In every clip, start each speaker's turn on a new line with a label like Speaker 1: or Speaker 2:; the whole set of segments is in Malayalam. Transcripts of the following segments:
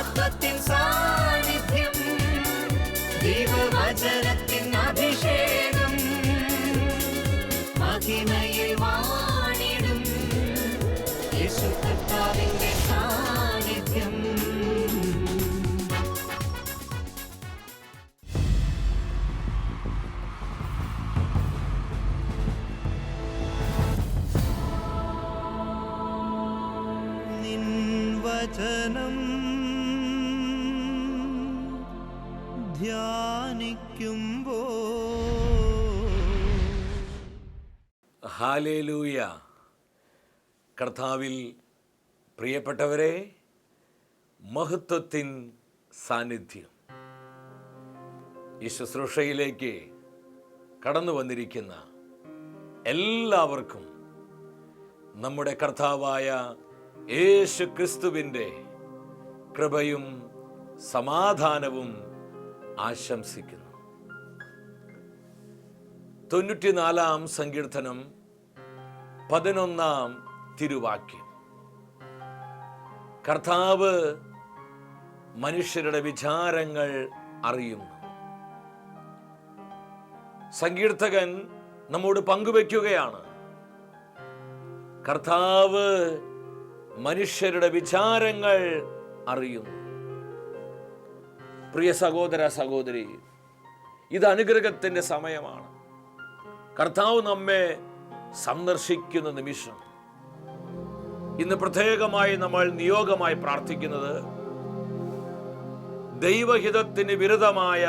Speaker 1: മഹത്വത്തിൻ സാന്നിധ്യം, ദൈവവചനത്തിൻ അഭിഷേകം, മഹിമയിൽ വാണിടും യേശു കർത്താവിന്റെ സാന്നിധ്യം.
Speaker 2: വചനം ധ്യാനിക്കുമ്പോ
Speaker 3: ഹല്ലേലൂയ. കർത്താവിൽ പ്രിയപ്പെട്ടവരെ, മഹത്വത്തിൻ സാന്നിധ്യം. ഈ ശുശ്രൂഷയിലേക്ക് കടന്നു വന്നിരിക്കുന്ന എല്ലാവർക്കും നമ്മുടെ കർത്താവായ യേശു ക്രിസ്തുവിൻ്റെ കൃപയും സമാധാനവും ആശംസിക്കുന്നു. 94-ാം സങ്കീർത്തനം 11-ാം തിരുവാക്യം. കർത്താവ് മനുഷ്യരുടെ വിചാരങ്ങൾ അറിയുന്നു. സങ്കീർത്തകൻ നമ്മോട് പങ്കുവെക്കുകയാണ്, കർത്താവ് മനുഷ്യരുടെ വിചാരങ്ങൾ അറിയുന്നു. പ്രിയ സഹോദര സഹോദരി, ഇത് അനുഗ്രഹത്തിന്റെ സമയമാണ്. കർത്താവ് നമ്മെ സന്ദർശിക്കുന്ന നിമിഷം. ഇന്ന് പ്രത്യേകമായി നമ്മൾ നിയോഗമായി പ്രാർത്ഥിക്കുന്നത്, ദൈവഹിതത്തിന് വിരുദ്ധമായ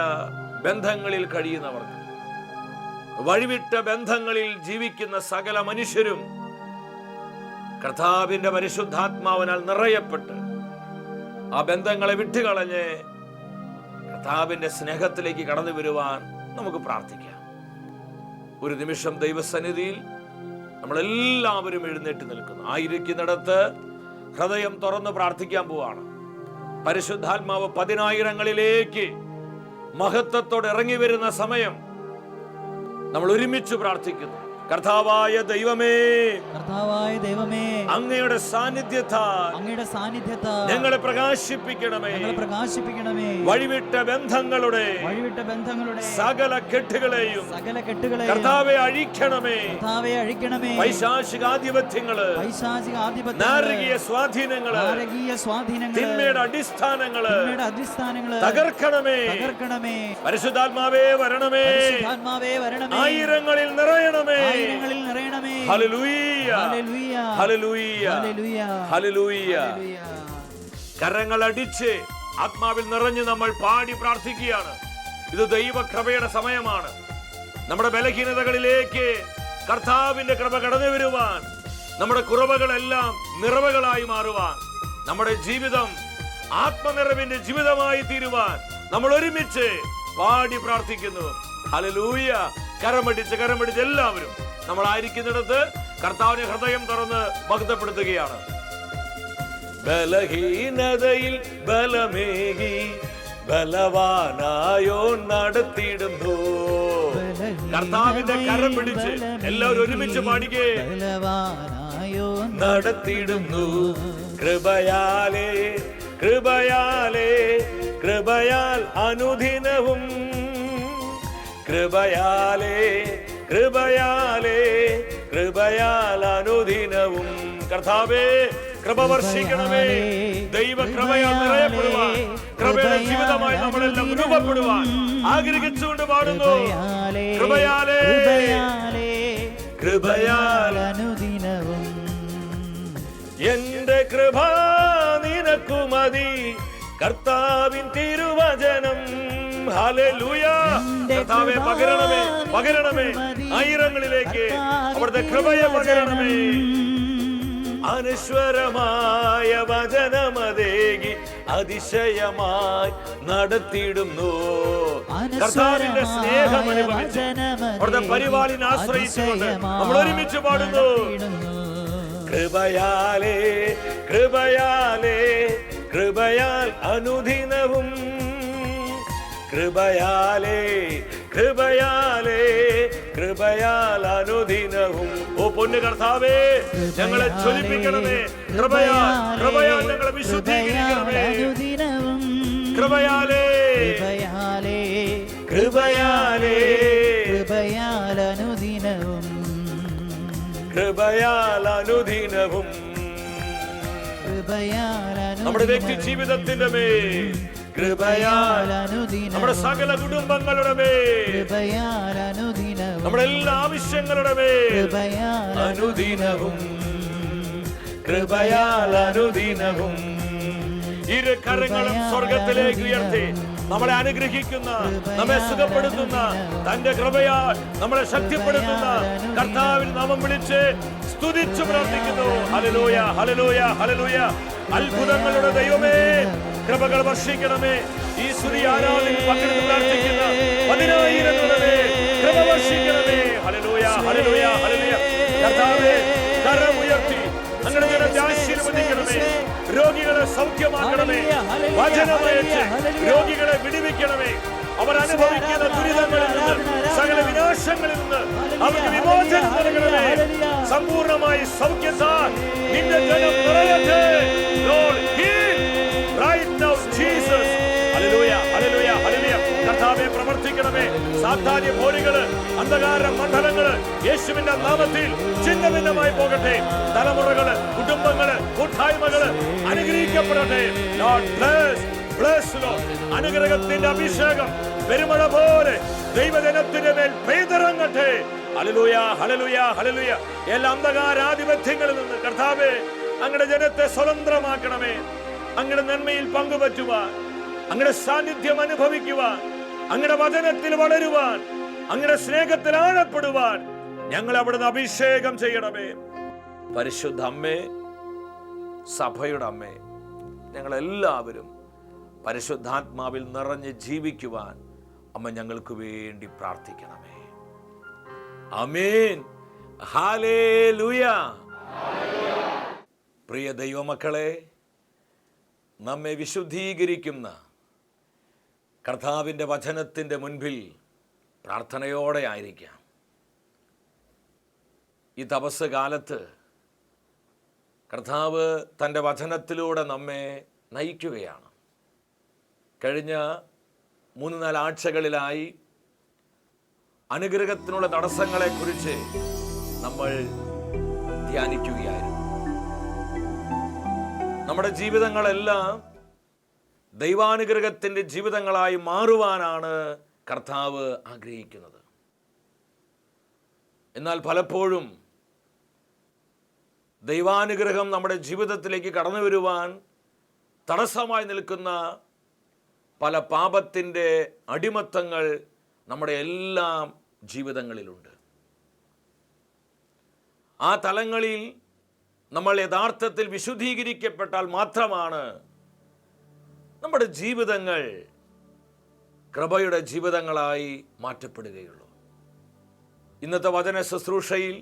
Speaker 3: ബന്ധങ്ങളിൽ കഴിയുന്നവർക്ക്, വഴിവിട്ട ബന്ധങ്ങളിൽ ജീവിക്കുന്ന സകല മനുഷ്യരും കർത്താവിന്റെ പരിശുദ്ധാത്മാവിനാൽ നിറയപ്പെട്ട് ആ ബന്ധങ്ങളെ വിട്ടുകളഞ്ഞ് കർത്താവിന്റെ സ്നേഹത്തിലേക്ക് കടന്നു വരുവാൻ നമുക്ക് പ്രാർത്ഥിക്കാം. ഒരു നിമിഷം ദൈവസന്നിധിയിൽ നമ്മളെല്ലാവരും എഴുന്നേറ്റ് നിൽക്കുന്നു. ആയിരിക്കുന്നിടത്ത് ഹൃദയം തുറന്ന് പ്രാർത്ഥിക്കാൻ പോവാണ്. പരിശുദ്ധാത്മാവ് 10,000ങ്ങളിലേക്ക് മഹത്വത്തോടെ ഇറങ്ങി വരുന്ന സമയം നമ്മൾ ഒരുമിച്ച് പ്രാർത്ഥിക്കുന്നു. കർത്താവായ ദൈവമേ, അങ്ങയുടെ സാന്നിധ്യത്താൽ ഞങ്ങളെ പ്രകാശിപ്പിക്കണമേ. വഴിവിട്ട ബന്ധങ്ങളുടെ സകല കെട്ടുകളെയും കർത്താവെ അഴിക്കണമേ. പൈശാചികാധിപത്യങ്ങള്, നാരകീയ സ്വാധീനങ്ങള്, തിന്മയുടെ അടിസ്ഥാനങ്ങള് തകർക്കണമേ. പരിശുദ്ധാത്മാവേ വരണമേ. ആയിരങ്ങളിൽ നിറയണമേ. ഹല്ലേലൂയ, ഹല്ലേലൂയ, ഹല്ലേലൂയ. കരങ്ങളടിച്ച് ആത്മാവിൽ നിറഞ്ഞ് നമ്മൾ പാടി പ്രാർത്ഥിക്കുകയാണ്. ഇത് ദൈവകൃപയുടെ സമയമാണ്. നമ്മുടെ ബലഹീനതകളിലേക്ക് കർത്താവിന്റെ കൃപ കടന്നു വരുവാൻ, നമ്മുടെ കുറവുകളെല്ലാം നിറവുകളായി മാറുവാൻ, നമ്മുടെ ജീവിതം ആത്മനിറവിന്റെ ജീവിതമായി തീരുവാൻ നമ്മൾ ഒരുമിച്ച് പാടി പ്രാർത്ഥിക്കുന്നു. ഹല്ലേലൂയ. കരമടിച്ച് എല്ലാവരും നമ്മളായിരിക്കുന്നിടത്ത് കർത്താവിനെ ഹൃദയം തുറന്ന് മഹത്വപ്പെടുത്തുകയാണ്. ബലഹീനതയിൽ ബലമേകി ബലവാനായോ നടത്തിയിടുന്നു. കർത്താവിന്റെ കരം പിടിച്ച് എല്ലാവരും ഒരുമിച്ച് പാടിക്കേ. നടത്തിയിടുന്നു കൃപയാലേ, കൃപയാലേ, കൃപയാൽ അനുദിനവും, കൃപയാലേ, കൃപയാലേ, കൃപയാൽ അനുദിനവും. കർത്താവേ, കൃപ വർഷിക്കണമേ. ദൈവ കൃപയാൽ നിറയപ്പെടുവാൻ, കൃപയുടെ ജീവിതമായി നമ്മളെല്ലാം രൂപപ്പെടുവാൻ ആഗ്രഹിച്ചുകൊണ്ട് പാടുന്നു. കൃപയാലേ, കൃപയാൽ അനുദിനവും. എന്റെ കൃപ നിനക്കു മതി, കർത്താവിൻ തിരുവചനം. ഹല്ലേലൂയ. കർത്താവേ, പകരണമേ, പകരണമേ. ആയിരങ്ങളിലേക്ക് അവിടുത്തെ കൃപയെ പകരണമേ. അനശ്വരമായ വചനമതേകി അതിശയമായി നടത്തിയിടുന്നു. കർത്താവിന്റെ സ്നേഹം അനുഭവിച്ച് അവിടുത്തെ പരിപാലിനെ ആശ്രയിച്ചുകൊണ്ട് നമ്മൾ ഒരുമിച്ച് പാടുന്നു. കൃപയാലേ, കൃപയാലേ, കൃപയാൽ അനുദിനവും, കൃപയാലേ, കൃപയാലേ, കൃപയാൽ അനുദിനവും. ഓ പൊന്നു കർത്താവേ, ഞങ്ങളെ ജ്വലിപ്പിക്കണമേ. കൃപയാൽ, കൃപയാൽ ഞങ്ങളെ വിശുദ്ധീകരിക്കണമേ. കൃപയാലേ
Speaker 4: കൃപയാലേ
Speaker 3: കൃപയാലേ
Speaker 4: കൃപയാൽ അനുദിനവും
Speaker 3: കൃപയാൽ അനുദിനവും
Speaker 4: കൃപയാൽ
Speaker 3: നമ്മുടെ വ്യക്തി ജീവിതത്തിന്റെ മേൽ കൃപയാൽ
Speaker 4: അനുദിനവും
Speaker 3: നമ്മുടെ സകല കുടുംബങ്ങളുടെ മേൽ
Speaker 4: കൃപയാൽ അനുദിനവും
Speaker 3: നമ്മുടെ എല്ലാ ആവശ്യങ്ങളുടെ മേൽ
Speaker 4: കൃപയാൽ
Speaker 3: അനുദിനവും കൃപയാൽ അനുദിനവും ഇരു കരങ്ങളും സ്വർഗത്തിലേക്ക് ഉയർത്തി നമ്മളെ അനുഗ്രഹിക്കുന്ന, നമ്മെ സുഖപ്പെടുത്തുന്ന, തന്റെ കൃപയാൽ നമ്മളെ ശക്തിപ്പെടുത്തുന്ന കർത്താവിൽ നാമം വിളിച്ച് സ്തുതിച്ചു പ്രാർത്ഥിക്കുന്നു. ഹല്ലേലൂയ, ഹല്ലേലൂയ, ഹല്ലേലൂയ. അത്ഭുതങ്ങളുടെ ദൈവമേ, കൃപകൾ വർഷിക്കണമേ. ഈ സ്തുതി ആരാധനയിൽ പങ്കെടുത്ത് പ്രാർത്ഥിക്കുന്ന 10,000 കൃപ വർഷിക്കണമേ. ഹല്ലേലൂയ, ഹല്ലേലൂയ, ഹല്ലേലൂയ. കർത്താവേ, കരമുയർത്തി ഞങ്ങളുടെ ജനത്തെ ആശീർവദിക്കണമേ. രോഗികളെ സൗഖ്യമാക്കണമേ. വചനമയച്ച് രോഗികളെ വിടുവിക്കണമേ. അവർ അനുഭവിക്കുന്ന ദുരിതങ്ങളിൽ നിന്ന്, സകല വിനാശങ്ങളിൽ നിന്ന് അവർക്ക് വിമോചനം നൽകണമേ. സമ്പൂർണമായി സൗഖ്യത്താൽ നിന്റെ ജനം നിറയട്ടെ. Lord, heal right now, Jesus. Hallelujah, ഹല്ലേലൂയ, ഹല്ലേലൂയ. കർത്താവേ, പ്രവർത്തിക്കണമേ. സാത്താന്യ പോരുകള്, അന്ധകാര മണ്ഡലങ്ങള് യേശുവിന്റെ നാമത്തിൽ ചിഹ്നഭിന്നമായി പോകട്ടെ. തലമുറകള്, കുടുംബങ്ങള്, കൂട്ടായ്മകള് അനുഗ്രഹിക്കപ്പെടട്ടെ. Lord, bless, Lord. അനുഗ്രഹത്തിന്റെ അഭിഷേകം പെരുമഴ പോലെ ദൈവജനത്തിന്റെ മേൽ പെയ്തിറങ്ങട്ടെ. ഹല്ലേലൂയ, ഹല്ലേലൂയ, ഹല്ലേലൂയ. എല്ലാ അന്ധകാരാധിപത്യങ്ങളിൽ നിന്ന് കർത്താവേ, അങ്ങയുടെ ജനത്തെ സ്വതന്ത്രമാക്കണമേ. അങ്ങയുടെ നന്മയിൽ പങ്കുപറ്റുവാൻ, അങ്ങയുടെ സാന്നിധ്യം അനുഭവിക്കുവാൻ, അങ്ങയുടെ വചനത്തിൽ വളരുവാൻ, അങ്ങയുടെ സ്നേഹത്തിൽ ആഴപ്പെടുവാൻ ഞങ്ങൾ അവിടുന്ന് അഭിഷേകം ചെയ്യണമേ. പരിശുദ്ധ അമ്മേ, സഭയുടെ അമ്മേ, ഞങ്ങളെല്ലാവരും പരിശുദ്ധാത്മാവിൽ നിറഞ്ഞ് ജീവിക്കുവാൻ അമ്മ ഞങ്ങൾക്ക് വേണ്ടി പ്രാർത്ഥിക്കണമേ. ആമേൻ, ഹല്ലേലൂയ. പ്രിയ ദൈവമക്കളെ, നമ്മെ വിശുദ്ധീകരിക്കുന്ന കർത്താവിൻ്റെ വചനത്തിൻ്റെ മുൻപിൽ പ്രാർത്ഥനയോടെ ആയിരിക്കാം. ഈ തപസ് കാലത്ത് കർത്താവ് തൻ്റെ വചനത്തിലൂടെ നമ്മെ നയിക്കുകയാണ്. കഴിഞ്ഞ 3-4 ആഴ്ചകളിലായി അനുഗ്രഹത്തിനുള്ള തടസ്സങ്ങളെക്കുറിച്ച് നമ്മൾ ധ്യാനിക്കുകയായിരുന്നു. നമ്മുടെ ജീവിതങ്ങളെല്ലാം ദൈവാനുഗ്രഹത്തിൻ്റെ ജീവിതങ്ങളായി മാറുവാനാണ് കർത്താവ് ആഗ്രഹിക്കുന്നത്. എന്നാൽ പലപ്പോഴും ദൈവാനുഗ്രഹം നമ്മുടെ ജീവിതത്തിലേക്ക് കടന്നു വരുവാൻ തടസ്സമായി നിൽക്കുന്ന പല പാപത്തിൻ്റെ അടിമത്തങ്ങൾ നമ്മുടെ എല്ലാം ജീവിതങ്ങളിലുണ്ട്. ആ തലങ്ങളിൽ നമ്മൾ യഥാർത്ഥത്തിൽ വിശുദ്ധീകരിക്കപ്പെട്ടാൽ മാത്രമാണ് നമ്മുടെ ജീവിതങ്ങൾ കൃപയുടെ ജീവിതങ്ങളായി മാറ്റപ്പെടുകയുള്ളൂ. ഇന്നത്തെ വചന ശുശ്രൂഷയിൽ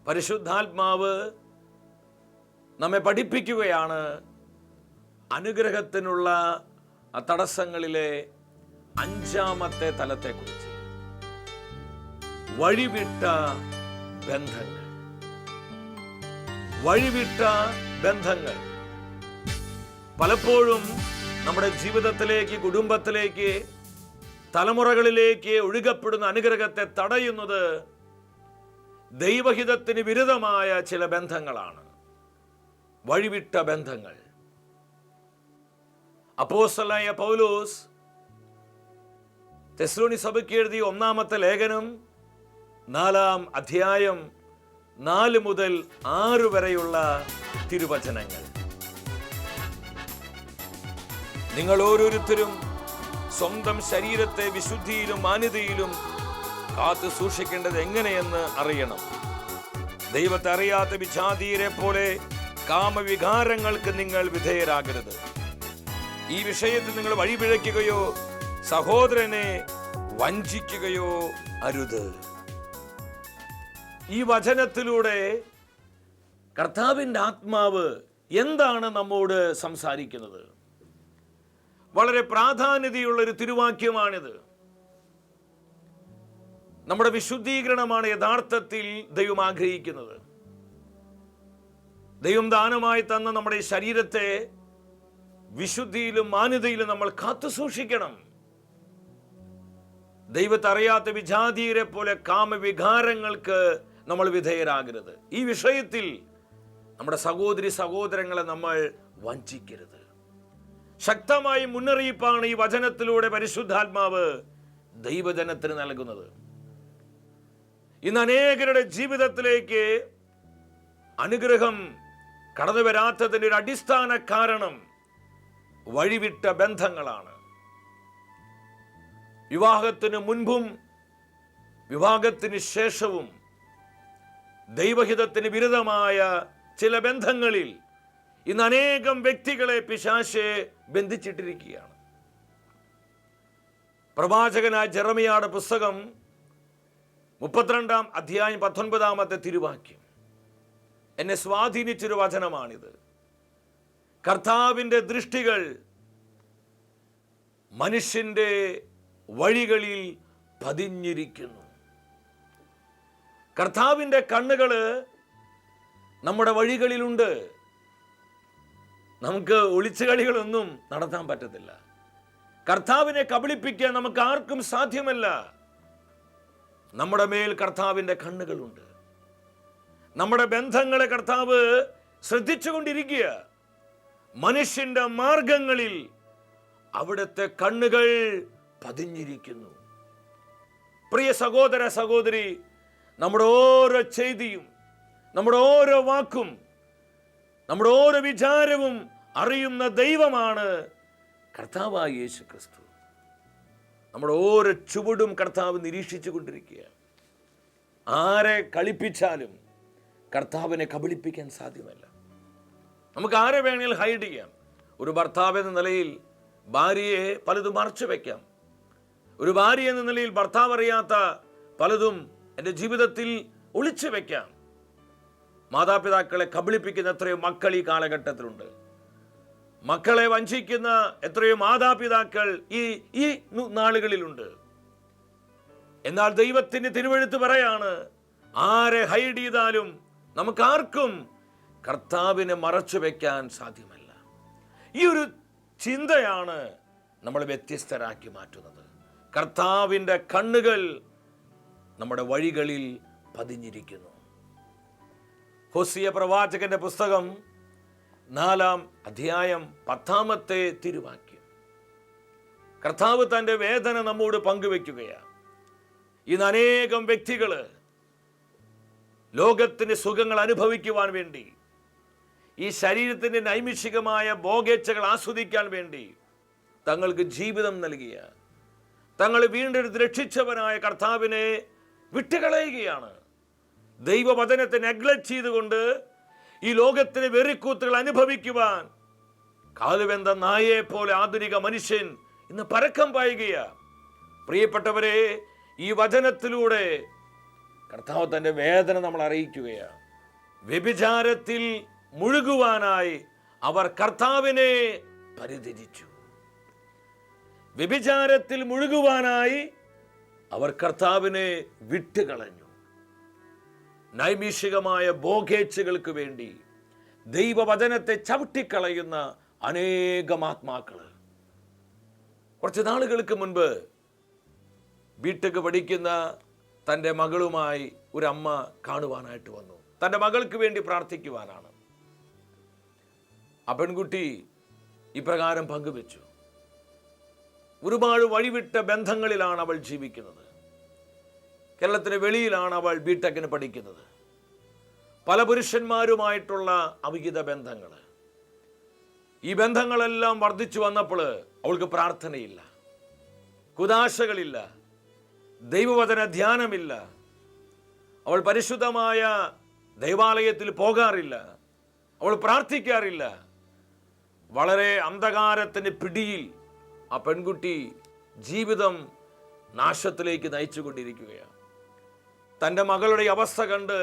Speaker 3: പരിശുദ്ധാത്മാവ് നമ്മെ പഠിപ്പിക്കുകയാണ് അനുഗ്രഹത്തിനുള്ള തടസ്സങ്ങളിലെ 5-ാമത്തെ തലത്തെക്കുറിച്ച്. വഴിവിട്ട ബന്ധങ്ങൾ. വഴിവിട്ട ബന്ധങ്ങൾ പലപ്പോഴും നമ്മുടെ ജീവിതത്തിലേക്ക്, കുടുംബത്തിലേക്ക്, തലമുറകളിലേക്ക് ഒഴുകപ്പെടുന്ന അനുഗ്രഹത്തെ തടയുന്നത് ദൈവഹിതത്തിന് വിരുദ്ധമായ ചില ബന്ധങ്ങളാണ്. വഴിവിട്ട ബന്ധങ്ങൾ. അപ്പോസ്തലനായ പൗലോസ് തെസ്സലോനി സഭയ്ക്ക് എഴുതിയ 1-ാമത്തെ ലേഖനം 4-ാം അധ്യായം 4 മുതൽ 6 വരെയുള്ള തിരുവചനങ്ങൾ. നിങ്ങൾ ഓരോരുത്തരും സ്വന്തം ശരീരത്തെ വിശുദ്ധിയിലും മാന്യതയിലും കാത്തു സൂക്ഷിക്കേണ്ടത് എങ്ങനെയെന്ന് അറിയണം. ദൈവത്തെ അറിയാത്ത വിജാതീയരെ പോലെ കാമവികാരങ്ങൾക്ക് നിങ്ങൾ വിധേയരാകരുത്. ഈ വിഷയത്തിൽ നിങ്ങൾ വഴിപിഴയ്ക്കുകയോ സഹോദരനെ വഞ്ചിക്കുകയോ അരുത്. ഈ വചനത്തിലൂടെ കർത്താവിൻ്റെ ആത്മാവ് എന്താണ് നമ്മോട് സംസാരിക്കുന്നത്? വളരെ പ്രാധാന്യതയുള്ളൊരു തിരുവാക്യമാണിത്. നമ്മുടെ വിശുദ്ധീകരണമാണ് യഥാർത്ഥത്തിൽ ദൈവം ആഗ്രഹിക്കുന്നത്. ദൈവം ദാനമായി തന്ന നമ്മുടെ ശരീരത്തെ വിശുദ്ധിയിലും മാന്യതയിലും നമ്മൾ കാത്തു സൂക്ഷിക്കണം. ദൈവത്തെ അറിയാത്ത വിജാതീയരെ പോലെ കാമവികാരങ്ങൾക്ക് നമ്മൾ വിധേയരാകരുത്. ഈ വിഷയത്തിൽ നമ്മുടെ സഹോദരി സഹോദരങ്ങളെ നമ്മൾ വഞ്ചിക്കരുത്. ശക്തമായ മുന്നറിയിപ്പാണ് ഈ വചനത്തിലൂടെ പരിശുദ്ധാത്മാവ് ദൈവജനത്തിന് നൽകുന്നത്. ഇന്ന് അനേകരുടെ ജീവിതത്തിലേക്ക് അനുഗ്രഹം കടന്നു വരാത്തതിൻ്റെ ഒരു അടിസ്ഥാന കാരണം വഴിവിട്ട ബന്ധങ്ങളാണ്. വിവാഹത്തിന് മുൻപും വിവാഹത്തിന് ശേഷവും ദൈവഹിതത്തിന് വിരുദ്ധമായ ചില ബന്ധങ്ങളിൽ ഇന്ന് അനേകം വ്യക്തികളെ പിശാച് ബന്ധിച്ചിട്ടിരിക്കുകയാണ്. പ്രവാചകനായ ജെറമിയായുടെ പുസ്തകം 32-ാം അധ്യായം 19-ാമത്തെ തിരുവാക്യം എന്നെ സ്വാധീനിച്ചൊരു വചനമാണിത്. കർത്താവിൻ്റെ ദൃഷ്ടികൾ മനുഷ്യന്റെ വഴികളിൽ പതിഞ്ഞിരിക്കുന്നു. കർത്താവിൻ്റെ കണ്ണുകള് നമ്മുടെ വഴികളിലുണ്ട്. നമുക്ക് ഒളിച്ചുകളികളൊന്നും നടത്താൻ പറ്റത്തില്ല. കർത്താവിനെ കബളിപ്പിക്കാൻ നമുക്ക് ആർക്കും സാധ്യമല്ല. നമ്മുടെ മേൽ കർത്താവിൻ്റെ കണ്ണുകളുണ്ട്. നമ്മുടെ ബന്ധങ്ങളെ കർത്താവ് ശ്രദ്ധിച്ചുകൊണ്ടിരിക്കുക. മനുഷ്യന്റെ മാർഗങ്ങളിൽ അവിടുത്തെ കണ്ണുകൾ പതിഞ്ഞിരിക്കുന്നു. പ്രിയ സഹോദര സഹോദരി, നമ്മുടെ ഓരോ ചെയ്തിയും നമ്മുടെ ഓരോ വാക്കും നമ്മുടെ ഓരോ വിചാരവും അറിയുന്ന ദൈവമാണ് കർത്താവായ യേശു ക്രിസ്തു. നമ്മുടെ ഓരോ ചുവടും കർത്താവ് നിരീക്ഷിച്ചു കൊണ്ടിരിക്കുക. ആരെ കളിപ്പിച്ചാലും കർത്താവിനെ കബളിപ്പിക്കാൻ സാധ്യമല്ല. നമുക്ക് ആരെ വേണമെങ്കിലും ഹൈഡ് ചെയ്യാം. ഒരു ഭർത്താവ് എന്ന നിലയിൽ ഭാര്യയെ പലതും മറച്ചു വയ്ക്കാം. ഒരു ഭാര്യ എന്ന നിലയിൽ ഭർത്താവ് അറിയാത്ത പലതും എൻ്റെ ജീവിതത്തിൽ ഒളിച്ചു വയ്ക്കാം. മാതാപിതാക്കളെ കബളിപ്പിക്കുന്ന എത്രയോ മക്കൾ ഈ കാലഘട്ടത്തിലുണ്ട്. മക്കളെ വഞ്ചിക്കുന്ന എത്രയോ മാതാപിതാക്കൾ ഈ നാളുകളിലുണ്ട്. എന്നാൽ ദൈവത്തിന്റെ തിരുവെഴുത്ത് പറയാണ്, ആരെ ഹൈഡ് ചെയ്താലും നമുക്കാർക്കും കർത്താവിനെ മറച്ചു വെക്കാൻ സാധ്യമല്ല. ഈ ഒരു ചിന്തയാണ് നമ്മൾ വ്യത്യസ്തരാക്കി മാറ്റുന്നത്. കർത്താവിൻ്റെ കണ്ണുകൾ നമ്മുടെ വഴികളിൽ പതിഞ്ഞിരിക്കുന്നു. ഹോസിയ പ്രവാചകന്റെ പുസ്തകം 4-ാം അധ്യായം 10-ാമത്തെ തിരുവാക്യം. കർത്താവ് തൻ്റെ വേദന നമ്മോട് പങ്കുവെക്കുകയാണ്. ഇന്ന് അനേകം വ്യക്തികള് ലോകത്തിന്റെ സുഖങ്ങൾ അനുഭവിക്കുവാൻ വേണ്ടി, ഈ ശരീരത്തിന്റെ നൈമിഷികമായ ഭോഗേച്ഛകൾ ആസ്വദിക്കാൻ വേണ്ടി തങ്ങൾക്ക് ജീവിതം നൽകിയ, തങ്ങൾ വീണ്ടെടുത്ത് രക്ഷിച്ചവനായ കർത്താവിനെ വിട്ടുകളയുകയാണ്. ദൈവവചനത്തെ നെഗ്ലക്ട് ചെയ്തുകൊണ്ട് ഈ ലോകത്തിന് വെറിക്കൂത്തുകൾ അനുഭവിക്കുവാൻ കാലുവെന്ത നായയെ പോലെ ആധുനിക മനുഷ്യൻ ഇന്ന് പരക്കം പായുകയാണ്. പ്രിയപ്പെട്ടവരെ, ഈ വചനത്തിലൂടെ കർത്താവ് തൻ്റെ വേദന നമ്മൾ അറിയിക്കുകയാണ്. വ്യഭിചാരത്തിൽ മുഴുകുവാനായി അവർ കർത്താവിനെ പരിത്യജിച്ചു. വ്യഭിചാരത്തിൽ മുഴുകുവാനായി അവർ കർത്താവിനെ വിട്ടുകളഞ്ഞു. നൈമിഷികമായ ഭോഗേച്ഛകൾക്ക് വേണ്ടി ദൈവവചനത്തെ ചവിട്ടിക്കളയുന്ന അനേകം ആത്മാക്കള്. കുറച്ച് നാളുകൾക്ക് മുൻപ് ബിടെക് പഠിക്കുന്ന തൻ്റെ മകളുമായി ഒരു അമ്മ കാണുവാനായിട്ട് വന്നു. തൻ്റെ മകൾക്ക് വേണ്ടി പ്രാർത്ഥിക്കുവാനാണ്. ആ പെൺകുട്ടി ഇപ്രകാരം പങ്കുവെച്ചു. ഒരുപാട് വഴിവിട്ട ബന്ധങ്ങളിലാണ് അവൾ ജീവിക്കുന്നത്. കേരളത്തിന് വെളിയിലാണ് അവൾ ബിടെക്കിന് പഠിക്കുന്നത്. പല പുരുഷന്മാരുമായിട്ടുള്ള അവിഹിത ബന്ധങ്ങൾ. ഈ ബന്ധങ്ങളെല്ലാം വർദ്ധിച്ചു വന്നപ്പോൾ അവൾക്ക് പ്രാർത്ഥനയില്ല, കുദാശകളില്ല, ദൈവവചന ധ്യാനമില്ല. അവൾ പരിശുദ്ധമായ ദൈവാലയത്തിൽ പോകാറില്ല, അവൾ പ്രാർത്ഥിക്കാറില്ല. വളരെ അന്ധകാരത്തിന് പിടിയിൽ ആ പെൺകുട്ടി ജീവിതം നാശത്തിലേക്ക് നയിച്ചുകൊണ്ടിരിക്കുകയാണ്. തൻ്റെ മകളുടെ അവസ്ഥ കണ്ട്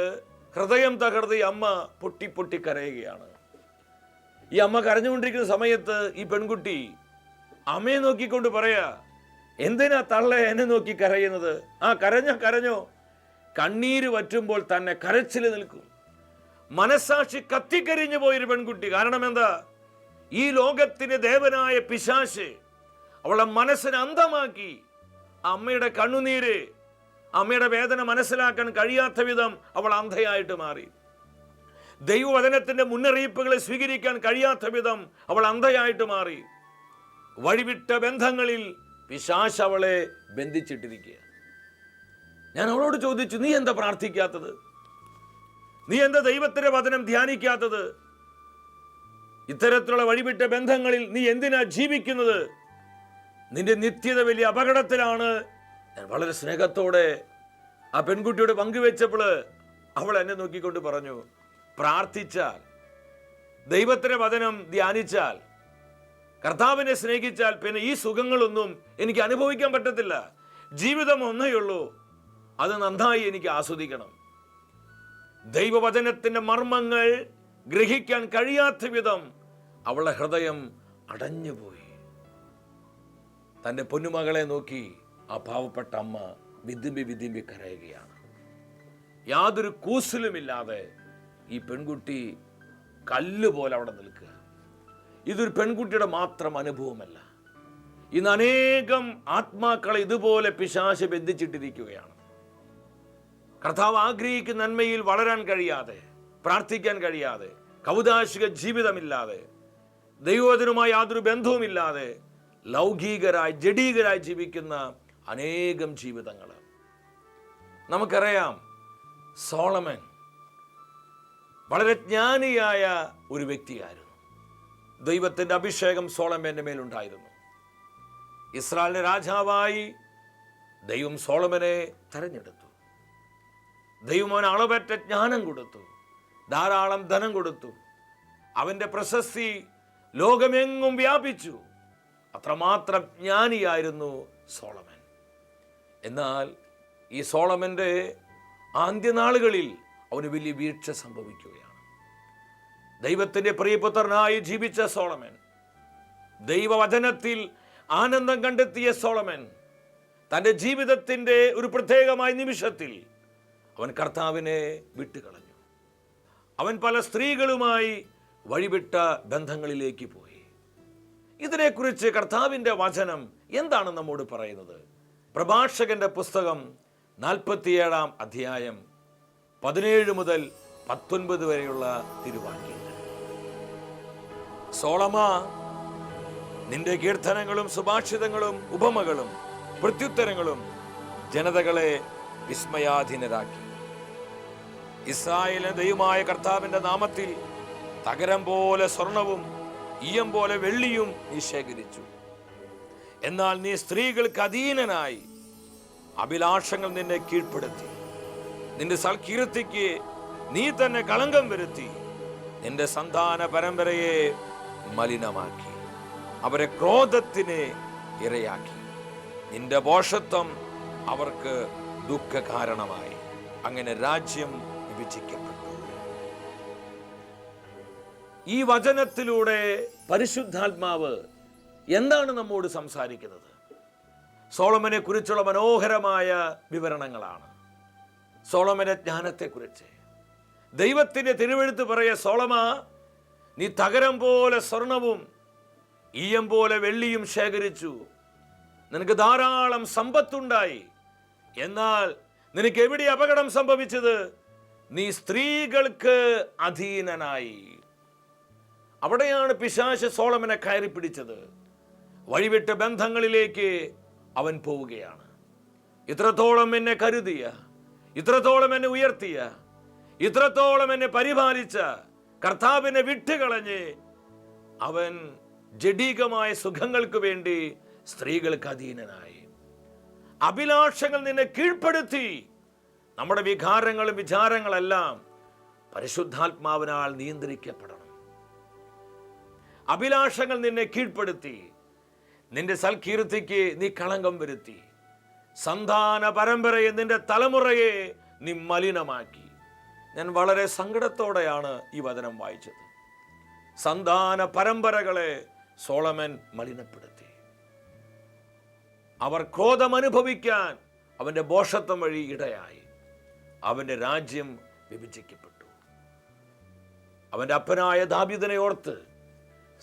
Speaker 3: ഹൃദയം തകർന്ന് ഈ അമ്മ പൊട്ടി പൊട്ടി കരയുകയാണ്. ഈ അമ്മ കരഞ്ഞുകൊണ്ടിരിക്കുന്ന സമയത്ത് ഈ പെൺകുട്ടി അമ്മയെ നോക്കിക്കൊണ്ട് പറയാ, എന്തിനാ തള്ളെ എന്നെ നോക്കി കരയുന്നത്? ആ കരഞ്ഞോ. കണ്ണീര് വറ്റുമ്പോൾ തന്നെ കരച്ചിൽ നിൽക്കും. മനസ്സാക്ഷി കത്തിക്കരിഞ്ഞു പോയൊരു പെൺകുട്ടി. കാരണം എന്താ? ഈ ലോകത്തിന് ദേവനായ പിശാച് അവളുടെ മനസ്സിനെ അന്ധമാക്കി. അമ്മയുടെ കണ്ണുനീര്, അമ്മയുടെ വേദന മനസ്സിലാക്കാൻ കഴിയാത്ത വിധം അവൾ അന്ധയായിട്ട് മാറി. ദൈവവചനത്തിന്റെ മുന്നറിയിപ്പുകളെ സ്വീകരിക്കാൻ കഴിയാത്ത വിധം അവൾ അന്ധയായിട്ട് മാറി. വഴിവിട്ട ബന്ധങ്ങളിൽ പിശാച് അവളെ ബന്ധിച്ചിട്ടിരിക്കുക. ഞാൻ അവളോട് ചോദിച്ചു, നീ എന്താ പ്രാർത്ഥിക്കാത്തത്? നീ എന്താ ദൈവത്തിന്റെ വചനം ധ്യാനിക്കാത്തത്? ഇത്തരത്തിലുള്ള വഴിവിട്ട ബന്ധങ്ങളിൽ നീ എന്തിനാ ജീവിക്കുന്നത്? നിന്റെ നിത്യത വലിയ അപകടത്തിലാണ്. ഞാൻ വളരെ സ്നേഹത്തോടെ ആ പെൺകുട്ടിയോട് പങ്കുവെച്ചപ്പോൾ അവൾ എന്നെ നോക്കിക്കൊണ്ട് പറഞ്ഞു, പ്രാർത്ഥിച്ചാൽ, ദൈവത്തിന്റെ വചനം ധ്യാനിച്ചാൽ, കർത്താവിനെ സ്നേഹിച്ചാൽ പിന്നെ ഈ സുഖങ്ങളൊന്നും എനിക്ക് അനുഭവിക്കാൻ പറ്റത്തില്ല. ജീവിതം ഒന്നേ ഉള്ളൂ, അത് നന്നായി എനിക്ക് ആസ്വദിക്കണം. ദൈവവചനത്തിന്റെ മർമ്മങ്ങൾ ഗ്രഹിക്കാൻ കഴിയാത്ത വിധം അവളുടെ ഹൃദയം അടഞ്ഞുപോയി. തൻ്റെ പൊന്നുമകളെ നോക്കി ആ പാവപ്പെട്ട അമ്മ വിതുമ്പി കരയുകയാണ്. യാതൊരു കൂസലുമില്ലാതെ ഈ പെൺകുട്ടി കല്ലുപോലെ അവിടെ നിൽക്കുക. ഇതൊരു പെൺകുട്ടിയുടെ മാത്രം അനുഭവമല്ല. ഇന്ന് അനേകം ആത്മാക്കളെ ഇതുപോലെ പിശാച് ബന്ധിച്ചിട്ടിരിക്കുകയാണ്. കർത്താവ് ആഗ്രഹിക്കുന്ന നന്മയിൽ വളരാൻ കഴിയാതെ, പ്രാർത്ഥിക്കാൻ കഴിയാതെ, കൗദാശിക ജീവിതമില്ലാതെ, ദൈവവചനവുമായി യാതൊരു ബന്ധവുമില്ലാതെ ലൗകികരായി ജഡീകരായി ജീവിക്കുന്ന അനേകം ജീവിതങ്ങൾ നമുക്കറിയാം. സോളമൻ വളരെ ജ്ഞാനിയായ ഒരു വ്യക്തിയായിരുന്നു. ദൈവത്തിൻ്റെ അഭിഷേകം സോളമന്റെ മേലുണ്ടായിരുന്നു. ഇസ്രായേലിന്റെ രാജാവായി ദൈവം സോളമനെ തെരഞ്ഞെടുത്തു. ദൈവം അവന് അളവറ്റ ജ്ഞാനം കൊടുത്തു, ധാരാളം ധനം കൊടുത്തു. അവന്റെ പ്രശസ്തി ലോകമെങ്ങും വ്യാപിച്ചു. അത്രമാത്രം ജ്ഞാനിയായിരുന്നു സോളമൻ. എന്നാൽ ഈ സോളമന്റെ അന്ത്യനാളുകളിൽ അവന് വലിയ വീഴ്ച സംഭവിക്കുകയാണ്. ദൈവത്തിന്റെ പ്രിയപുത്രനായി ജീവിച്ച സോളമൻ, ദൈവവചനത്തിൽ ആനന്ദം കണ്ടെത്തിയ സോളമൻ, തൻ്റെ ജീവിതത്തിൻ്റെ ഒരു പ്രത്യേകമായ നിമിഷത്തിൽ അവൻ കർത്താവിനെ വിട്ടുകളഞ്ഞു. അവൻ പല സ്ത്രീകളുമായി വഴിവിട്ട ബന്ധങ്ങളിലേക്ക് പോയി. ഇതിനെക്കുറിച്ച് കർത്താവിൻ്റെ വചനം എന്താണ് നമ്മോട് പറയുന്നത്? പ്രഭാഷകന്റെ പുസ്തകം 47 അധ്യായം 17 മുതൽ 19 വരെയുള്ള തിരുവാക്യങ്ങൾ. സോളമ, നിന്റെ കീർത്തനങ്ങളും സുഭാഷിതങ്ങളും ഉപമകളും പ്രത്യുത്തരങ്ങളും ജനതകളെ വിസ്മയാധീനരാക്കി. ഇസ്രായേലിന്റെ ദൈവമായ കർത്താവിന്റെ നാമത്തിൽ തകരം പോലെ സ്വർണവും ഈയം പോലെ വെള്ളിയും നീ ശേഖരിച്ചു. എന്നാൽ നീ സ്ത്രീകൾക്ക് അധീനനായി അഭിലാഷങ്ങൾ നിന്നെ കീഴ്പ്പെടുത്തി. നിന്റെ സൽകീർത്തിക്ക് നീ തന്നെ കളങ്കം വരുത്തി. നിന്റെ സന്താന പരമ്പരയെ മലിനമാക്കി, അവരെ ക്രോധത്തിന് ഇരയാക്കി. നിന്റെ ഭോഷത്വം അവർക്ക് ദുഃഖ കാരണമായി. അങ്ങനെ രാജ്യം വിഭജിക്കപ്പെട്ടു. ഈ വചനത്തിലൂടെ പരിശുദ്ധാത്മാവ് എന്താണ് നമ്മോട് സംസാരിക്കുന്നത്? സോളമനെ കുറിച്ചുള്ള മനോഹരമായ വിവരണങ്ങളാണ്. സോളമന്റെ ജ്ഞാനത്തെക്കുറിച്ച് ദൈവത്തിന്റെ തിരുവെഴുത്ത് പറയ, സോളമ, നീ തകരം പോലെ സ്വർണവും ഈയം പോലെ വെള്ളിയും ശേഖരിച്ചു. നിനക്ക് ധാരാളം സമ്പത്തുണ്ടായി. എന്നാൽ നിനക്ക് എവിടെ അപകടം സംഭവിച്ചത്? നീ സ്ത്രീകൾക്ക് അധീനനായി. അവിടെയാണ് പിശാച് സോളമനെ കയറി പിടിച്ചത്. വഴിവിട്ട ബന്ധങ്ങളിലേക്ക് അവൻ പോവുകയാണ്. ഇത്രത്തോളം എന്നെ കരുതിയ, ഇത്രത്തോളം എന്നെ ഉയർത്തിയ, ഇത്രത്തോളം എന്നെ പരിപാലിച്ച കർത്താവിനെ വിട്ടുകളഞ്ഞ് അവൻ ജഡീകമായ സുഖങ്ങൾക്ക് വേണ്ടി സ്ത്രീകൾക്ക് അധീനനായി. അഭിലാഷങ്ങൾ നിന്നെ കീഴ്പ്പെടുത്തി. നമ്മുടെ വികാരങ്ങളും വിചാരങ്ങളെല്ലാം പരിശുദ്ധാത്മാവിനാൽ നിയന്ത്രിക്കപ്പെടണം. അഭിലാഷങ്ങൾ നിന്നെ കീഴ്പ്പെടുത്തി. നിന്റെ സൽകീർത്തിക്ക് നീ കളങ്കം വരുത്തി. സന്താന പരമ്പരയെ, നിന്റെ തലമുറയെ നീ മലിനമാക്കി. ഞാൻ വളരെ സങ്കടത്തോടെയാണ് ഈ വചനം വായിച്ചത്. സന്താന പരമ്പരകളെ സോളമൻ മലിനപ്പെടുത്തി. അവർ ക്രോധം അനുഭവിക്കാൻ അവന്റെ ഭോഷത്വം വഴി ഇടയായി. അവന്റെ രാജ്യം വിഭജിക്കപ്പെട്ടു. അവന്റെ അപ്പനായ ദാവീദിനെ ഓർത്ത്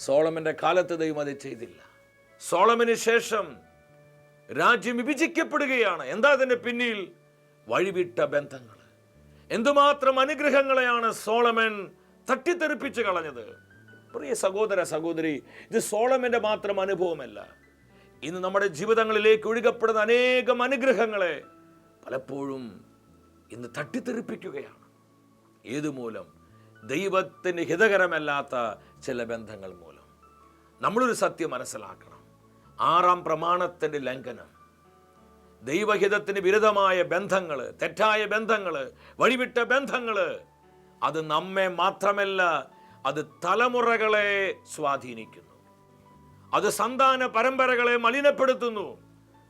Speaker 3: സോളമന്റെ കാലത്ത് ദൈവം അത് ചെയ്തില്ല. സോളമന് ശേഷം രാജ്യം വിഭജിക്കപ്പെടുകയാണ്. എന്താ അതിന്റെ പിന്നിൽ? വഴിവിട്ട ബന്ധങ്ങൾ. എന്തുമാത്രം അനുഗ്രഹങ്ങളെയാണ് സോളമൻ തട്ടിത്തെറിപ്പിച്ച് കളഞ്ഞത്. പ്രിയ സഹോദര സഹോദരി, ഇത് സോളമന്റെ മാത്രം അനുഭവമല്ല. ഇന്ന് നമ്മുടെ ജീവിതങ്ങളിലേക്ക് ഒഴുകപ്പെടുന്ന അനേകം അനുഗ്രഹങ്ങളെ പലപ്പോഴും ഇന്ന് തട്ടിത്തെറിപ്പിക്കുകയാണ്. ഏതുമൂലം? ദൈവത്തിന് ഹിതകരമല്ലാത്ത ചില ബന്ധങ്ങൾ മൂലം. നമ്മളൊരു സത്യം മനസ്സിലാക്കണം. 6-ാം പ്രമാണത്തിന്റെ ലംഘനം, ദൈവഹിതത്തിന് വിരുദ്ധമായ ബന്ധങ്ങൾ, തെറ്റായ ബന്ധങ്ങൾ, വഴിവിട്ട ബന്ധങ്ങൾ, അത് നമ്മെ മാത്രമല്ല, അത് തലമുറകളെ സ്വാധീനിക്കുന്നു. അത് സന്താന പരമ്പരകളെ മലിനപ്പെടുത്തുന്നു.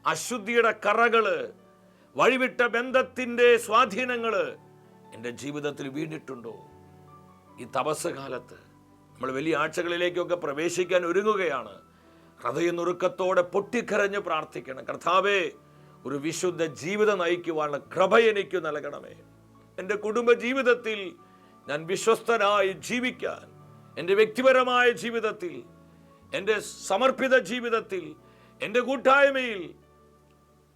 Speaker 3: അശുദ്ധിയുടെ കറകള്, വഴിവിട്ട ബന്ധത്തിന്റെ സ്വാധീനങ്ങള് എൻ്റെ ജീവിതത്തിൽ വീണിട്ടുണ്ടോ? ഈ തപസ് കാലത്ത് നമ്മൾ വലിയ ആഴ്ചകളിലേക്കൊക്കെ പ്രവേശിക്കാൻ ഒരുങ്ങുകയാണ്. ഹൃദയനുറുക്കത്തോടെ പൊട്ടിക്കരഞ്ഞ് പ്രാർത്ഥിക്കണം. കർത്താവേ, ഒരു വിശുദ്ധ ജീവിതം നയിക്കുവാനുള്ള കൃപ എനിക്ക് നൽകണമേ. എൻ്റെ കുടുംബ ജീവിതത്തിൽ ഞാൻ വിശ്വസ്തനായി ജീവിക്കാൻ, എൻ്റെ വ്യക്തിപരമായ ജീവിതത്തിൽ, എൻ്റെ സമർപ്പിത ജീവിതത്തിൽ, എൻ്റെ കൂട്ടായ്മയിൽ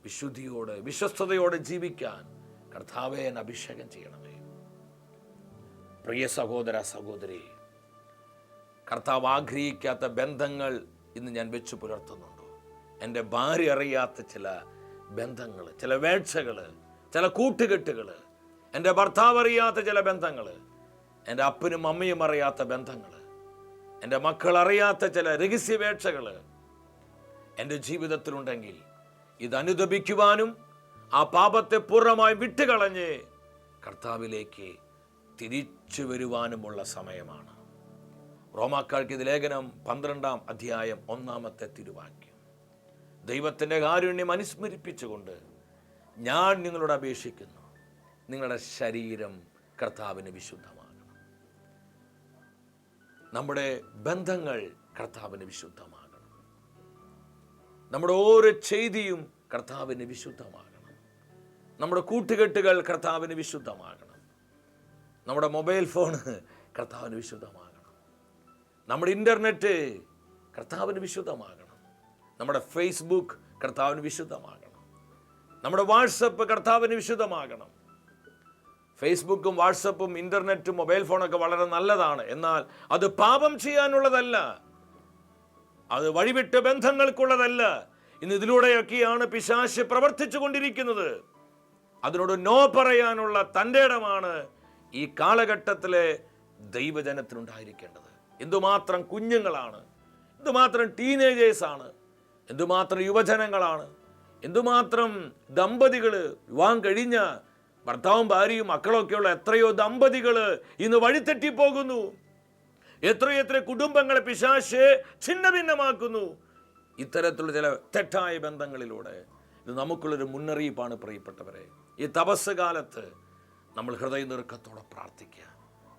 Speaker 3: വിശുദ്ധിയോടെ വിശ്വസ്തയോടെ ജീവിക്കാൻ കർത്താവേ എന്നെ അഭിഷേകം ചെയ്യണമേ. പ്രിയ സഹോദര സഹോദരി, കർത്താവ് ആഗ്രഹിക്കാത്ത ബന്ധങ്ങൾ ഇന്ന് ഞാൻ വെച്ച് പുലർത്തുന്നുണ്ടോ? എൻ്റെ ഭാര്യ അറിയാത്ത ചില ബന്ധങ്ങൾ, ചില വേഴ്ചകൾ, ചില കൂട്ടുകെട്ടുകൾ, എൻ്റെ ഭർത്താവ് അറിയാത്ത ചില ബന്ധങ്ങൾ, എൻ്റെ അപ്പനും അമ്മയും അറിയാത്ത ബന്ധങ്ങൾ, എൻ്റെ മക്കൾ അറിയാത്ത ചില രഹസ്യവേഴ്ചകൾ എൻ്റെ ജീവിതത്തിലുണ്ടെങ്കിൽ ഇത് അനുദപിക്കുവാനും ആ പാപത്തെ പൂർണ്ണമായി വിട്ടുകളഞ്ഞ് കർത്താവിലേക്ക് തിരിച്ചു വരുവാനുമുള്ള സമയമാണ്. റോമാക്കാർക്ക് ഇത് ലേഖനം 12-ാം അധ്യായം 1-ാമത്തെ തിരുവാക്യം. ദൈവത്തിൻ്റെ കാരുണ്യം അനുസ്മരിപ്പിച്ചുകൊണ്ട് ഞാൻ നിങ്ങളോട് അപേക്ഷിക്കുന്നു, നിങ്ങളുടെ ശരീരം കർത്താവിന് വിശുദ്ധമാകണം. നമ്മുടെ ബന്ധങ്ങൾ കർത്താവിന് വിശുദ്ധമാകണം. നമ്മുടെ ഓരോ ചെയ്തിയും കർത്താവിന് വിശുദ്ധമാകണം. നമ്മുടെ കൂട്ടുകെട്ടുകൾ കർത്താവിന് വിശുദ്ധമാകണം. നമ്മുടെ മൊബൈൽ ഫോണ് കർത്താവിന് വിശുദ്ധമാകണം. നമ്മുടെ ഇൻ്റർനെറ്റ് കർത്താവിന് വിശുദ്ധമാകണം. നമ്മുടെ ഫേസ്ബുക്ക് കർത്താവിന് വിശുദ്ധമാകണം. നമ്മുടെ വാട്സപ്പ് കർത്താവിന് വിശുദ്ധമാകണം. ഫേസ്ബുക്കും വാട്സപ്പും ഇൻ്റർനെറ്റും മൊബൈൽ ഫോണൊക്കെ വളരെ നല്ലതാണ്. എന്നാൽ അത് പാപം ചെയ്യാനുള്ളതല്ല, അത് വഴിവിട്ട ബന്ധങ്ങൾക്കുള്ളതല്ല. ഇന്ന് ഇതിലൂടെയൊക്കെയാണ് പിശാച് പ്രവർത്തിച്ചു കൊണ്ടിരിക്കുന്നത്. അതിനോട് നോ പറയാനുള്ള തൻ്റെ ഇടമാണ് ഈ കാലഘട്ടത്തിലെ ദൈവജനത്തിനുണ്ടായിരിക്കേണ്ടത്. എന്തുമാത്രം കുഞ്ഞുങ്ങളാണ്, എന്തുമാത്രം ടീനേജേഴ്സാണ്, എന്തുമാത്രം യുവജനങ്ങളാണ്, എന്തുമാത്രം ദമ്പതികൾ, വിവാഹം കഴിഞ്ഞ ഭർത്താവും ഭാര്യയും മക്കളൊക്കെയുള്ള എത്രയോ ദമ്പതികൾ ഇന്ന് വഴിതെറ്റിപ്പോകുന്നു. എത്രയെത്ര കുടുംബങ്ങളെ പിശാച് ഛിന്ന ഭിന്നമാക്കുന്നു ഇത്തരത്തിലുള്ള ചില തെറ്റായ ബന്ധങ്ങളിലൂടെ. ഇത് നമുക്കുള്ളൊരു മുന്നറിയിപ്പാണ് പ്രിയപ്പെട്ടവരെ. ഈ തപസ് കാലത്ത് നമ്മൾ ഹൃദയനുറുക്കത്തോടെ പ്രാർത്ഥിക്കുക.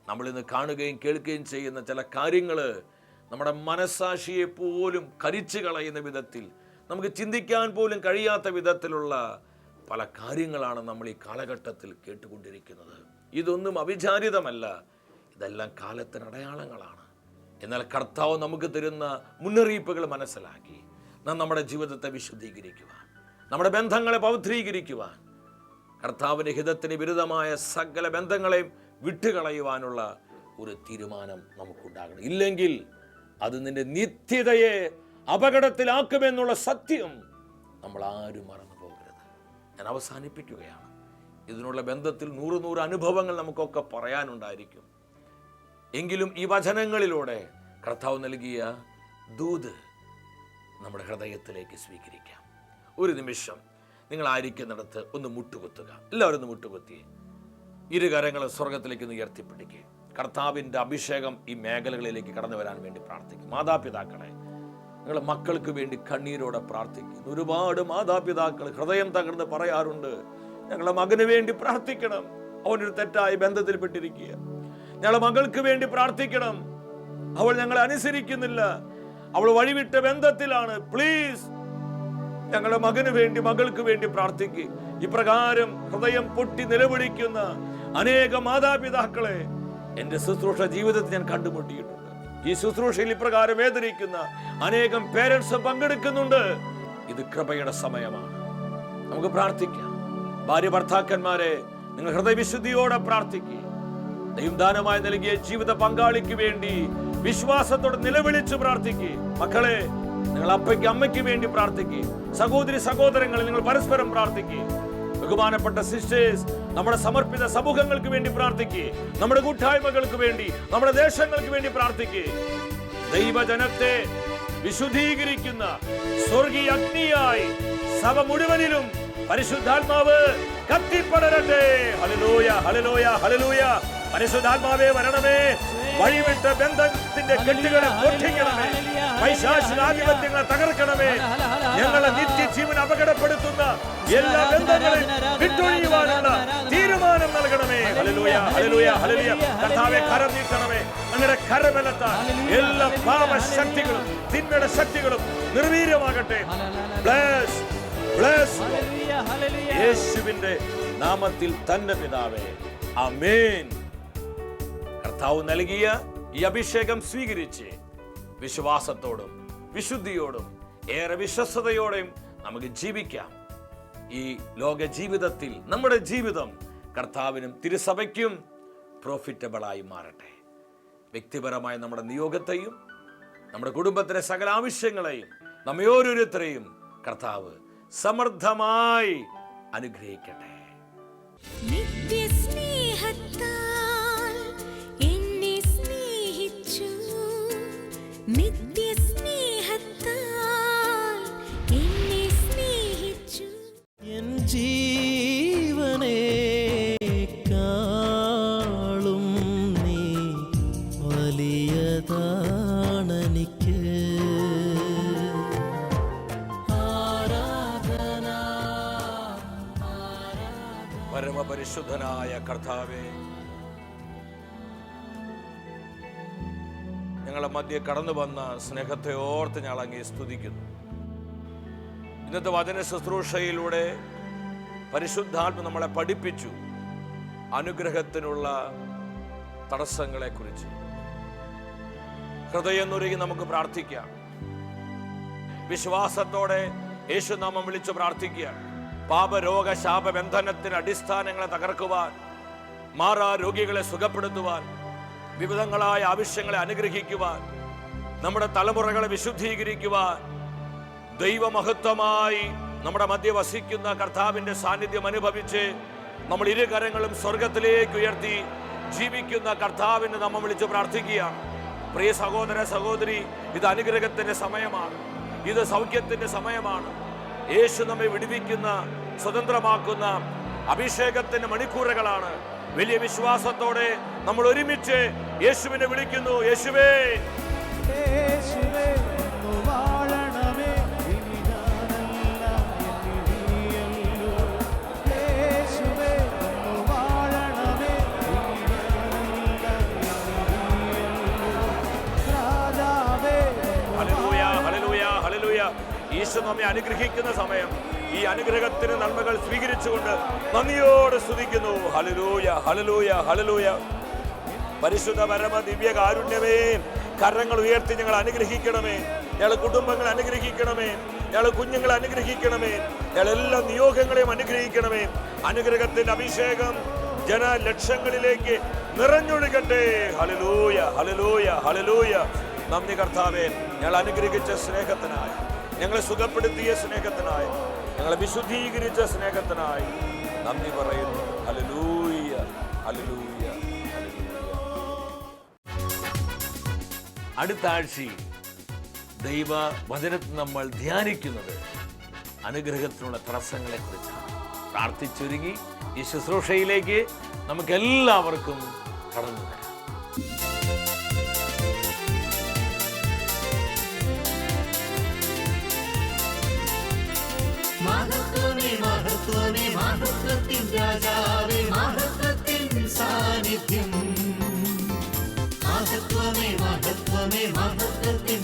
Speaker 3: നമ്മളിന്ന് കാണുകയും കേൾക്കുകയും ചെയ്യുന്ന ചില കാര്യങ്ങൾ നമ്മുടെ മനസ്സാക്ഷിയെ പോലും കരിച്ചു കളയുന്ന വിധത്തിൽ, നമുക്ക് ചിന്തിക്കാൻ പോലും കഴിയാത്ത വിധത്തിലുള്ള പല കാര്യങ്ങളാണ് നമ്മൾ ഈ കാലഘട്ടത്തിൽ കേട്ടുകൊണ്ടിരിക്കുന്നത്. ഇതൊന്നും അവിചാരിതമല്ല, ഇതെല്ലാം കാലത്തിന് അടയാളങ്ങളാണ്. എന്നാൽ കർത്താവ് നമുക്ക് തരുന്ന മുന്നറിയിപ്പുകൾ മനസ്സിലാക്കി നാം നമ്മുടെ ജീവിതത്തെ വിശുദ്ധീകരിക്കുവാൻ, നമ്മുടെ ബന്ധങ്ങളെ പവിത്രീകരിക്കുവാൻ, കർത്താവിൻ്റെ ഹിതത്തിന് വിരുദ്ധമായ സകല ബന്ധങ്ങളെയും വിട്ടുകളയുവാനുള്ള ഒരു തീരുമാനം നമുക്കുണ്ടാകണം. ഇല്ലെങ്കിൽ അത് നിന്റെ നിത്യതയെ അപകടത്തിലാക്കുമെന്നുള്ള സത്യം നമ്മൾ ആരും മറന്നു പോകരുത്. ഞാൻ അവസാനിപ്പിക്കുകയാണ്. ഇതിനുള്ള ബന്ധത്തിൽ 100 അനുഭവങ്ങൾ നമുക്കൊക്കെ പറയാനുണ്ടായിരിക്കും. എങ്കിലും ഈ വചനങ്ങളിലൂടെ കർത്താവ് നൽകിയ ദൂത് നമ്മുടെ ഹൃദയത്തിലേക്ക് സ്വീകരിക്കാം. ഒരു നിമിഷം നിങ്ങളായിരിക്കുന്നിടത്ത് ഒന്ന് മുട്ടുകുത്തുക. എല്ലാവരും ഒന്ന് മുട്ടുകുത്തി ഇരുകരങ്ങൾ സ്വർഗത്തിലേക്ക് ഒന്ന് ഉയർത്തിപ്പിടിക്കുക. കർത്താവിൻ്റെ അഭിഷേകം ഈ മേഖലകളിലേക്ക് കടന്നു വരാൻ വേണ്ടി പ്രാർത്ഥിക്കും. മാതാപിതാക്കളെ, നിങ്ങളുടെ മക്കൾക്ക് വേണ്ടി കണ്ണീരോടെ പ്രാർത്ഥിക്കുന്നു. ഒരുപാട് മാതാപിതാക്കൾ ഹൃദയം തകർന്ന് പറയാറുണ്ട്, ഞങ്ങളുടെ മകന് വേണ്ടി പ്രാർത്ഥിക്കണം, അവനൊരു തെറ്റായ ബന്ധത്തിൽപ്പെട്ടിരിക്കുക. ഞങ്ങളുടെ മകൾക്ക് വേണ്ടി പ്രാർത്ഥിക്കണം, അവൾ ഞങ്ങളെ അനുസരിക്കുന്നില്ല, അവൾ വഴിവിട്ട ബന്ധത്തിലാണ്. പ്ലീസ് ഞങ്ങളുടെ മകന് വേണ്ടി, മകൾക്ക് വേണ്ടി പ്രാർത്ഥിക്കുക. ഇപ്രകാരം ഹൃദയം പൊട്ടി നിലവിളിക്കുന്ന അനേക മാതാപിതാക്കളെ എൻ്റെ ശുശ്രൂഷ ജീവിതത്തിൽ ഞാൻ കണ്ടുമുട്ടിയിട്ടുണ്ട്. ഈ ശുശ്രൂഷയിൽ ഇപ്രകാരം വേദനിക്കുന്ന അനേകം പേരൻസ് പങ്കെടുക്കുന്നുണ്ട്. ഇത് കൃപയുടെ സമയമാണ്. നമുക്ക് പ്രാർത്ഥിക്കാം. ഭാര്യ ഭർത്താക്കന്മാരെ, നിങ്ങൾ ഹൃദയവിശുദ്ധിയോടെ പ്രാർത്ഥിക്കുക. ദൈവദാനമായി നൽകിയ ജീവിത പങ്കാളിക്ക് വേണ്ടി വിശ്വാസത്തോടെ നിലവിളിച്ച് പ്രാർത്ഥിക്കുക. മക്കളെ, നിങ്ങൾ അപ്പയ്ക്ക് അമ്മയ്ക്ക് വേണ്ടി പ്രാർത്ഥിക്കുക. സഹോദരി സഹോദരങ്ങളെ, നിങ്ങൾ പരസ്പരം പ്രാർത്ഥിക്കുക. ബഹുമാനപ്പെട്ട സിസ്റ്റേഴ്സ്, നമ്മുടെ സമർപ്പിത സമൂഹങ്ങൾക്ക് വേണ്ടി പ്രാർത്ഥിക്കുക. നമ്മുടെ കൂട്ടായ്മകൾക്ക് വേണ്ടി, നമ്മുടെ ദേശങ്ങൾക്ക് വേണ്ടി പ്രാർത്ഥിക്കുക. ദൈവജനത്തെ വിശുദ്ധീകരിക്കുന്ന സ്വർഗീയ അഗ്നിയായി സഭ മുഴുവനിലും പരിശുദ്ധാത്മാവ് കത്തിപ്പടരട്ടെ. ഹല്ലേലൂയ, ഹല്ലേലൂയ, ഹല്ലേലൂയ. പരിശുദ്ധാത്മാവേ വരണമേ. വഴിവിട്ട ബന്ധത്തിന്റെ കെട്ടുകളെ പൊട്ടിക്കണമേ. പൈശാചികാധിപത്യങ്ങളെ തകർക്കണമേ. ഞങ്ങളെ നിത്യജീവൻ അപകടപ്പെടുത്തുന്ന എല്ലാ ബന്ധങ്ങളെയും വിട്ടൊഴിയുവാനുള്ള തീരുമാനം നൽകണമേ. ഹല്ലേലൂയ, ഹല്ലേലൂയ, ഹല്ലേലൂയ. കർത്താവേ, കരം നീട്ടണമേ. അങ്ങയുടെ കരബലത്താൽ എല്ലാ പാപശക്തികളും തിന്മയുടെ ശക്തികളും നിർവീര്യമാകട്ടെ. Bless, bless. യേശുവിന്റെ നാമത്തിൽ തന്നെ പിതാവേ, ആമേൻ. കർത്താവ് നൽകിയ ഈ അഭിഷേകം സ്വീകരിച്ച് വിശ്വാസത്തോടും വിശുദ്ധിയോടും ഏറെ വിശ്വസ്തയോടെയും നമുക്ക് ജീവിക്കാം. ഈ ലോക ജീവിതത്തിൽ നമ്മുടെ ജീവിതം കർത്താവിനും തിരുസഭയ്ക്കും പ്രോഫിറ്റബിളായി മാറട്ടെ. വ്യക്തിപരമായ നമ്മുടെ നിയോഗത്തെയും നമ്മുടെ കുടുംബത്തിലെ സകല ആവശ്യങ്ങളെയും നമ്മെ ഓരോരുത്തരെയും കർത്താവ് സമൃദ്ധമായി അനുഗ്രഹിക്കട്ടെ.
Speaker 5: നിത്യസ്നേഹത്താൽ എന്നെ സ്നേഹിച്ചു, നിത്യസ്നേഹത്താൽ എന്നെ സ്നേഹിച്ചു.
Speaker 2: എൻ ജീവനേക്കാളും നീ വലിയതാണെനിക്ക്.
Speaker 3: പരമപരിശുദ്ധനായ കർത്താവേ, ഞങ്ങളെ മധ്യ കടന്നു വന്ന സ്നേഹത്തെ ഓർത്ത് ഞങ്ങൾ അങ്ങേ സ്തുതിക്കുന്നു. ഇന്നത്തെ വചന ശുശ്രൂഷയിലൂടെ പരിശുദ്ധാത്മ നമ്മളെ പഠിപ്പിച്ചു അനുഗ്രഹത്തിനുള്ള തടസ്സങ്ങളെ കുറിച്ച്. ഹൃദയം നുരുകി നമുക്ക് പ്രാർത്ഥിക്കാം. വിശ്വാസത്തോടെ യേശുനാമം വിളിച്ചു പ്രാർത്ഥിക്കുക. പാപരോഗ ശാപബന്ധനത്തിന് അടിസ്ഥാനങ്ങളെ തകർക്കുവാൻ, മാറാ രോഗികളെ സുഖപ്പെടുത്തുവാൻ, വിവിധങ്ങളായ ആവശ്യങ്ങളെ അനുഗ്രഹിക്കുവാൻ, നമ്മുടെ തലമുറകളെ വിശുദ്ധീകരിക്കുവാൻ, ദൈവമഹത്വമായി നമ്മുടെ മധ്യ വസിക്കുന്ന കർത്താവിന്റെ സാന്നിധ്യം അനുഭവിച്ച് നമ്മൾ ഇരുകരങ്ങളും സ്വർഗത്തിലേക്ക് ഉയർത്തി ജീവിക്കുന്ന കർത്താവിനെ നമ്മൾ വിളിച്ച് പ്രാർത്ഥിക്കുകയാണ്. പ്രിയ സഹോദര സഹോദരി, ഇത് അനുഗ്രഹത്തിന്റെ സമയമാണ്. ഇത് സൗഖ്യത്തിന്റെ സമയമാണ്. യേശു നമ്മെ വിടുവിക്കുന്ന, സ്വതന്ത്രമാക്കുന്ന അഭിഷേകത്തിന്റെ മണിക്കൂറുകളാണ്. വലിയ വിശ്വാസത്തോടെ നമ്മൾ ഒരുമിച്ച് യേശുവിനെ വിളിക്കുന്നു. യേശുവേ,
Speaker 4: യേശുവേ ഒന്ന് വാഴണമേ, ഇനി ഞാനല്ല എന്നിനിയല്ലോ. യേശുവേ ഒന്ന് വാഴണമേ, ഇനി ഞാനല്ല എന്നിനിയല്ലോ. രാജാവേ
Speaker 3: ഹല്ലേലൂയ, ഹല്ലേലൂയ, ഹല്ലേലൂയ. ഈശോ നമ്മെ അനുഗ്രഹിക്കുന്ന സമയം. ഈ അനുഗ്രഹത്തിന് നന്മകൾ സ്വീകരിച്ചുകൊണ്ട് നന്ദിയോടെ സ്തുതിക്കുന്നു. ഹല്ലേലൂയ, ഹല്ലേലൂയ, ഹല്ലേലൂയ. പരിശുദ്ധ പരമ ദിവ്യ കാരുണ്യമേ, കരങ്ങൾ ഉയർത്തി ഞങ്ങൾ അനുഗ്രഹിക്കണമേ. ഞങ്ങളെ കുടുംബങ്ങളെ അനുഗ്രഹിക്കണമേ. ഞങ്ങളെ കുഞ്ഞുങ്ങളെ അനുഗ്രഹിക്കണമേ. ഞങ്ങളെല്ലാ നിയോഗങ്ങളെയും അനുഗ്രഹിക്കണമേ. അനുഗ്രഹത്തിന്റെ അഭിഷേകം ജനലക്ഷങ്ങളിലേക്ക് നിറഞ്ഞൊഴുകട്ടെ. ഹല്ലേലൂയ, ഹല്ലേലൂയ, ഹല്ലേലൂയ. നന്ദി കർത്താവേ, ഞങ്ങൾ അനുഗ്രഹിച്ച സ്നേഹത്തിനായി, ഞങ്ങളെ സുഖപ്പെടുത്തിയ സ്നേഹത്തിനായി, ഞങ്ങളെ വിശുദ്ധീകരിച്ച സ്നേഹത്തിനായി നന്ദി പറയുന്നു. ഹല്ലേലൂയ, ഹല്ലേലൂയ, ഹല്ലേലൂയ. അടുത്ത ആഴ്ചയിൽ ദൈവ വചനത്തിൽ നമ്മൾ ധ്യാനിക്കുന്നത് അനുഗ്രഹത്തിനുള്ള തടസ്സങ്ങളെ കുറിച്ചാണ്. പ്രാർത്ഥിച്ചൊരുങ്ങി ഈ ശുശ്രൂഷയിലേക്ക് നമുക്ക് എല്ലാവർക്കും കടന്നു വരാം.
Speaker 1: മഹത്വമേ, മഹത്വമേ, മഹത്വത്തിൻ രാജാവേ, മഹത്വത്തിൻ സാന്നിധ്യം. മഹത്വമേ, മഹത്വമേ, മഹത്വത്തിൻ